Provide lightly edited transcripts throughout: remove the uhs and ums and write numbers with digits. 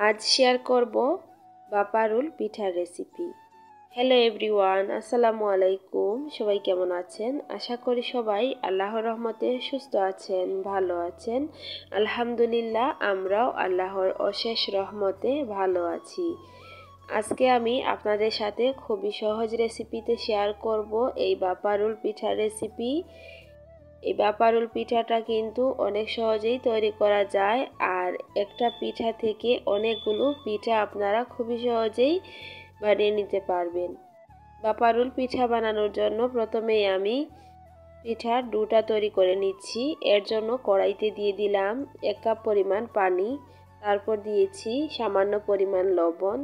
আজ শেয়ার করব বাপারুল পিঠার রেসিপি। হ্যালো এভরিওয়ান, আসসালামু আলাইকুম। সবাই কেমন আছেন? আশা করি সবাই আল্লাহর রহমতে সুস্থ আছেন, ভালো আছেন। আলহামদুলিল্লাহ, আমরাও আল্লাহর অশেষ রহমতে ভালো আছি। আজকে আমি আপনাদের সাথে খুবই সহজ রেসিপিতে শেয়ার করব এই বাপারুল পিঠার রেসিপি। এই বাপারুল পিঠাটা কিন্তু অনেক সহজেই তৈরি করা যায়, আর একটা পিঠা থেকে অনেকগুলো পিঠা আপনারা খুবই সহজেই বানিয়ে নিতে পারবেন। বাপারুল পিঠা বানানোর জন্য প্রথমেই আমি পিঠার ডোটা তৈরি করে নিচ্ছি। এর জন্য কড়াইতে দিয়ে দিলাম 1 কাপ পরিমাণ পানি, তারপর দিয়েছি সামান্য পরিমাণ লবণ।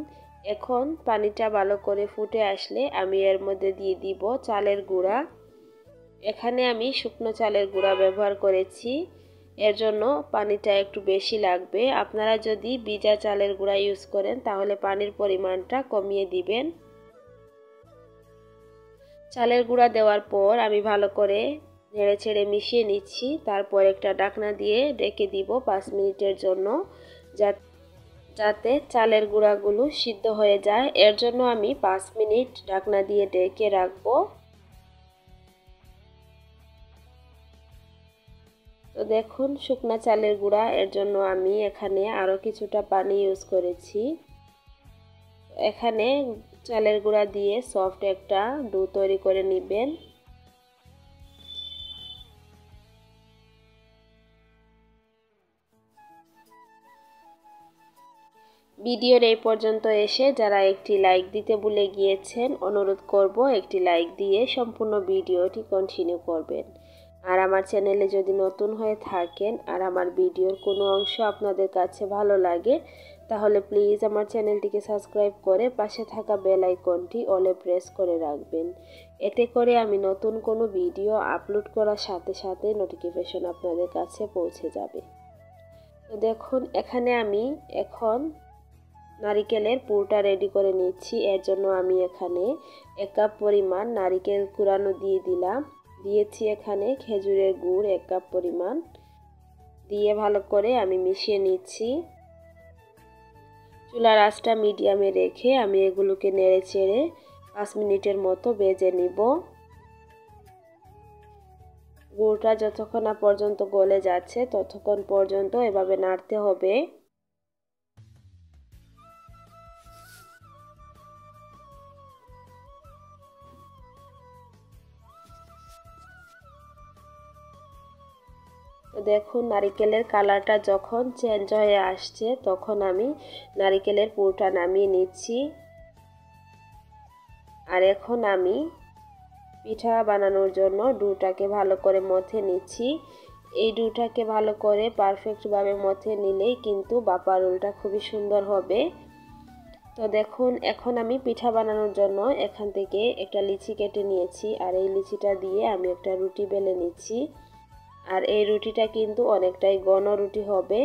এখন পানিটা ভালো করে ফুটে আসলে আমি এর মধ্যে দিয়ে দিব চালের গুঁড়া। এখানে আমি শুকনো চালের গুঁড়া ব্যবহার করেছি, এর জন্য পানিটা একটু বেশি লাগবে। আপনারা যদি ভিজা চালের গুঁড়া ইউজ করেন তাহলে পানির পরিমাণটা কমিয়ে দিবেন। চালের গুঁড়া দেওয়ার পর আমি ভালো করে নেড়ে ছেড়ে মিশিয়ে নিচ্ছি। তারপর একটা ঢাকনা দিয়ে ঢেকে দিব 5 মিনিটের জন্য, যাতে চালের গুঁড়াগুলো সিদ্ধ হয়ে যায়। এর জন্য আমি 5 মিনিট ঢাকনা দিয়ে ঢেকে রাখবো। তো দেখুন, শুকনা চালের গুঁড়া, এর জন্য আমি এখানে আরও কিছুটা পানি ইউজ করেছি। এখানে চালের গুঁড়া দিয়ে সফট একটা ডো তৈরি করে নেবেন। ভিডিওর এই পর্যন্ত এসে যারা একটি লাইক দিতে ভুলে গিয়েছেন, অনুরোধ করব একটি লাইক দিয়ে সম্পূর্ণ ভিডিওটি কন্টিনিউ করবেন। আর আমার চ্যানেলে যদি নতুন হয়ে থাকেন আর আমার ভিডিওর কোনো অংশ আপনাদের কাছে ভালো লাগে, তাহলে প্লিজ আমার চ্যানেলটিকে সাবস্ক্রাইব করে পাশে থাকা বেল আইকনটি অলে প্রেস করে রাখবেন। এতে করে আমি নতুন কোনো ভিডিও আপলোড করার সাথে সাথে নোটিফিকেশন আপনাদের কাছে পৌঁছে যাবে। তো দেখুন, এখানে আমি এখন নারিকেলের পুরটা রেডি করে নিচ্ছি। এর জন্য আমি এখানে 1 কাপ পরিমাণ নারিকেল কুড়ানো দিয়ে দিলাম। দিয়েছি এখানে খেজুরের গুড় 1 কাপ পরিমাণ, দিয়ে ভালো করে আমি মিশিয়ে নিচ্ছি। চুলার আঁচটা মিডিয়ামে রেখে আমি এগুলোকে নেড়ে চেড়ে 5 মিনিটের মতো ভেজে নিব। গুড়টা যতক্ষণ না পর্যন্ত গলে যাচ্ছে ততক্ষণ পর্যন্ত এভাবে নাড়তে হবে। তো দেখুন, নারিকেলের কালারটা যখন চেঞ্জ হয়ে আসছে তখন আমি নারিকেলের পুরটা নামিয়ে নিচ্ছি। আর এখন আমি পিঠা বানানোর জন্য ডোটাকে ভালো করে মথে নিচ্ছি। এই ডোটাকে ভালো করে পারফেক্টভাবে মথে নিলেই কিন্তু বাপারুলটা খুবই সুন্দর হবে। তো দেখুন, এখন আমি পিঠা বানানোর জন্য এখান থেকে একটা লিচি কেটে নিয়েছি, আর এই লিচিটা দিয়ে আমি একটা রুটি বেলে নিচ্ছি। আর এই রুটিটা কিন্তু অনেকটাই ঘন রুটি হবে।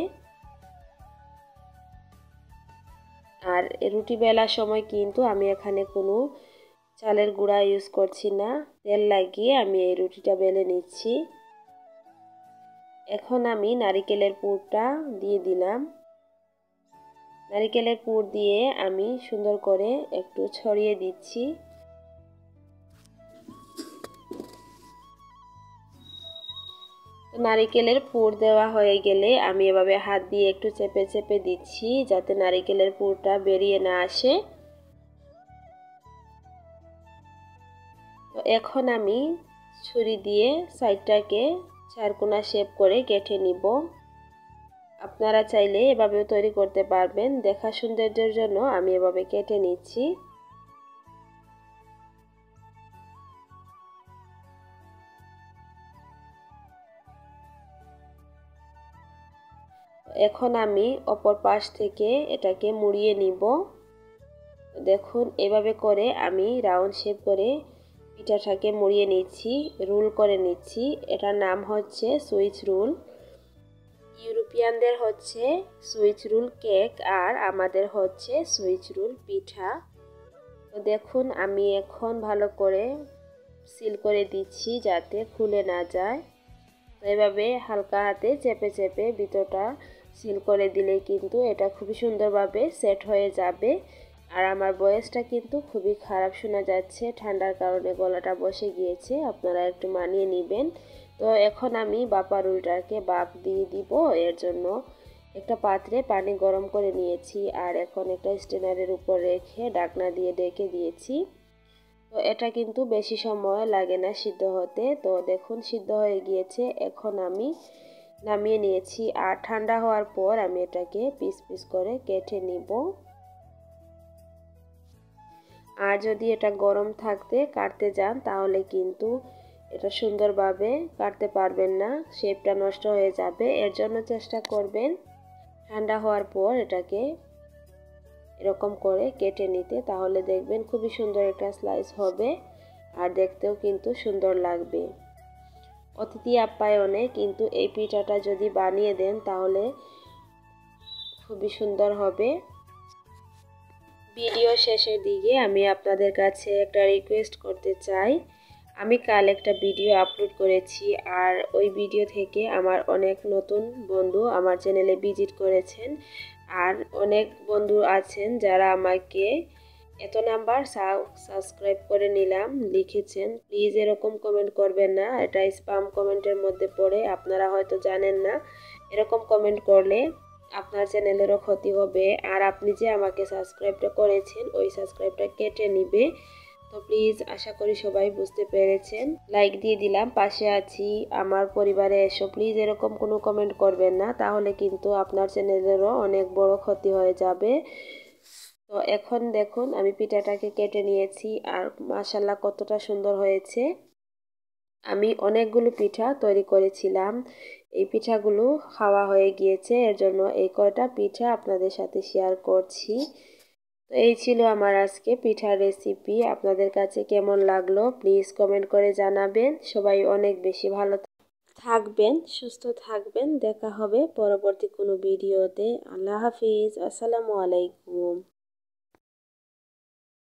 আর এই রুটি বেলার সময় কিন্তু আমি এখানে কোনো চালের গুঁড়া ইউজ করছি না, তেল লাগিয়ে আমি এই রুটিটা বেলে নিচ্ছি। এখন আমি নারিকেলের পুরটা দিয়ে দিলাম। নারিকেলের পুর দিয়ে আমি সুন্দর করে একটু ছড়িয়ে দিচ্ছি। নারিকেলের পুর দেওয়া হয়ে গেলে আমি এভাবে হাত দিয়ে একটু চেপে চেপে দিচ্ছি, যাতে নারিকেলের পুরটা বেরিয়ে না আসে। তো এখন আমি ছুরি দিয়ে সাইডটাকে চারকোনা শেপ করে কেটে নিব। আপনারা চাইলে এভাবেও তৈরি করতে পারবেন। দেখা সৌন্দর্যের জন্য আমি এভাবে কেটে নিচ্ছি। এখন আমি অপর পাশ থেকে এটাকে মুড়িয়ে নিব। দেখুন, এভাবে করে আমি রাউন্ড শেপ করে পিঠাটাকে মুড়িয়ে নিচ্ছি, রোল করে নিচ্ছি। এটার নাম হচ্ছে সুইচ রোল। ইউরোপিয়ানদের হচ্ছে সুইচ রোল কেক, আর আমাদের হচ্ছে সুইচ রোল পিঠা। তো দেখুন, আমি এখন ভালো করে সিল করে দিচ্ছি যাতে খুলে না যায়। তো এভাবে হালকা হাতে চেপে চেপে ভিতরটা সিল করে দিলেই কিন্তু এটা খুবই সুন্দরভাবে সেট হয়ে যাবে। আর আমার ভয়েসটা কিন্তু খুবই খারাপ শোনা যাচ্ছে, ঠান্ডার কারণে গলাটা বসে গিয়েছে, আপনারা একটু মানিয়ে নেবেন। তো এখন আমি বাপা রোলটাকে বাপ দিয়ে দিব। এর জন্য একটা পাত্রে পানি গরম করে নিয়েছি আর এখন একটা স্ট্যান্ডের উপর রেখে ঢাকনা দিয়ে ঢেকে দিয়েছি। তো এটা কিন্তু বেশি সময় লাগে না সিদ্ধ হতে। তো দেখুন সিদ্ধ হয়ে গিয়েছে। এখন আমি নামিয়ে নিয়েছি আর ঠান্ডা হওয়ার পর আমি এটাকে পিস পিস করে কেটে নিব। আর যদি এটা গরম থাকতে কাটতে যান তাহলে কিন্তু এটা সুন্দরভাবে কাটতে পারবেন না, শেপটা নষ্ট হয়ে যাবে। এর জন্য চেষ্টা করবেন ঠান্ডা হওয়ার পর এটাকে এরকম করে কেটে নিতে, তাহলে দেখবেন খুবই সুন্দর একটা স্লাইস হবে আর দেখতেও কিন্তু সুন্দর লাগবে। অতিথি আপ্যায়নে কিন্তু এই পিঠাটা যদি বানিয়ে দেন তাহলে খুবই সুন্দর হবে। ভিডিও শেষের দিকে আমি আপনাদের কাছে একটা রিকোয়েস্ট করতে চাই। আমি কাল একটা ভিডিও আপলোড করেছি আর ওই ভিডিও থেকে আমার অনেক নতুন বন্ধু আমার চ্যানেলে ভিজিট করেছেন। আর অনেক বন্ধু আছেন যারা আমাকে এত নাম্বার সাবস্ক্রাইব করে নিলাম লিখেছেন। প্লিজ এরকম কমেন্ট করবেন না, এটা স্প্যাম কমেন্টের মধ্যে পড়ে, আপনারা হয়তো জানেন না। এরকম কমেন্ট করলে আপনার চ্যানেলেরও ক্ষতি হবে আর আপনি যে আমাকে সাবস্ক্রাইবটা করেছেন ওই সাবস্ক্রাইবটা কেটে নিবে। তো প্লিজ আশা করি সবাই বুঝতে পেরেছেন। লাইক দিয়ে দিলাম, পাশে আছি, আমার পরিবারে এসো। প্লিজ এরকম কোনো কমেন্ট করবেন না, তাহলে কিন্তু আপনার চ্যানেলেরও অনেক বড় ক্ষতি হয়ে যাবে। তো এখন দেখুন আমি পিঠাটাকে কেটে নিয়েছি আর মাশাআল্লাহ কতটা সুন্দর হয়েছে। আমি অনেকগুলো পিঠা তৈরি করেছিলাম, এই পিঠাগুলো খাওয়া হয়ে গিয়েছে, এর জন্য এই কয়টা পিঠা আপনাদের সাথে শেয়ার করছি। তো এই ছিল আমার আজকে পিঠার রেসিপি। আপনাদের কাছে কেমন লাগলো প্লিজ কমেন্ট করে জানাবেন। সবাই অনেক বেশি ভালো থাকবেন, সুস্থ থাকবেন। দেখা হবে পরবর্তী কোনো ভিডিওতে। আল্লাহ হাফিজ, আসসালামু আলাইকুম।